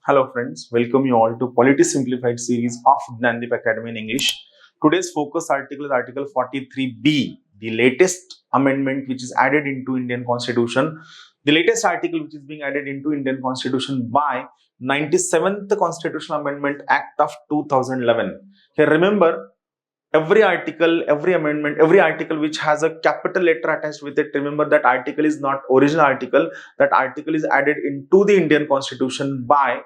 Hello friends, welcome you all to Polity Simplified series of Dnyanadeep Academy in English. Today's focus article is Article 43B, the latest amendment which is added into Indian Constitution. The latest article which is being added into Indian Constitution by 97th Constitutional Amendment Act of 2011. Here remember, every article, every amendment, every article which has a capital letter attached with it, remember that article is not original article. That article is added into the Indian Constitution by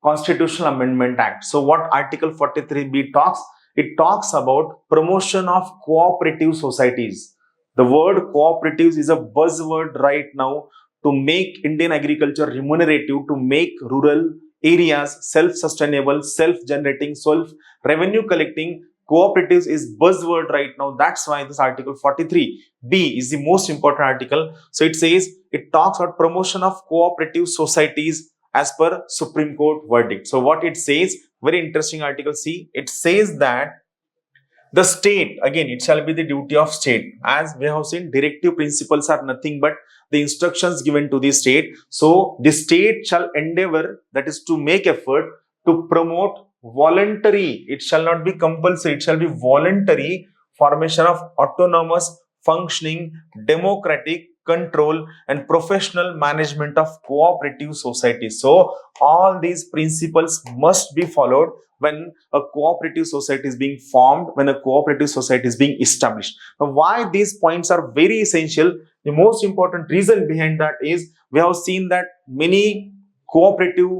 Constitutional Amendment Act. So what Article 43B talks? It talks about promotion of cooperative societies. The word cooperatives is a buzzword right now to make Indian agriculture remunerative, to make rural areas self-sustainable, self-generating, self-revenue collecting. Cooperatives is buzzword right now. That's why this Article 43B is the most important article. So it says, it talks about promotion of cooperative societies as per Supreme Court verdict. So what it says, very interesting article. See, it says that the state, again, it shall be the duty of state. As we have seen, directive principles are nothing but the instructions given to the state. So the state shall endeavor, that is to make effort to promote voluntary, it shall not be compulsory, it shall be voluntary formation of autonomous, functioning, democratic, control and professional management of cooperative societies. So all these principles must be followed when a cooperative society is being formed, when a cooperative society is being established. Now, why these points are very essential? The most important reason behind that is we have seen that many cooperative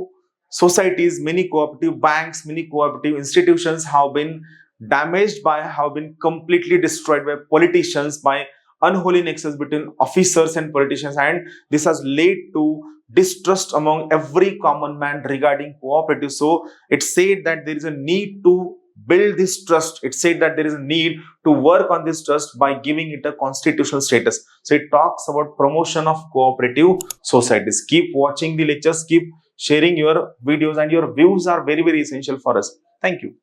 societies, many cooperative banks, many cooperative institutions have been damaged by, have been completely destroyed by politicians, by unholy nexus between officers and politicians, and this has led to distrust among every common man regarding cooperative. So it said that there is a need to build this trust. It said that there is a need to work on this trust by giving it a constitutional status. So it talks about promotion of cooperative societies. Keep watching the lectures, keep sharing your videos, and your views are very, very essential for us. Thank you.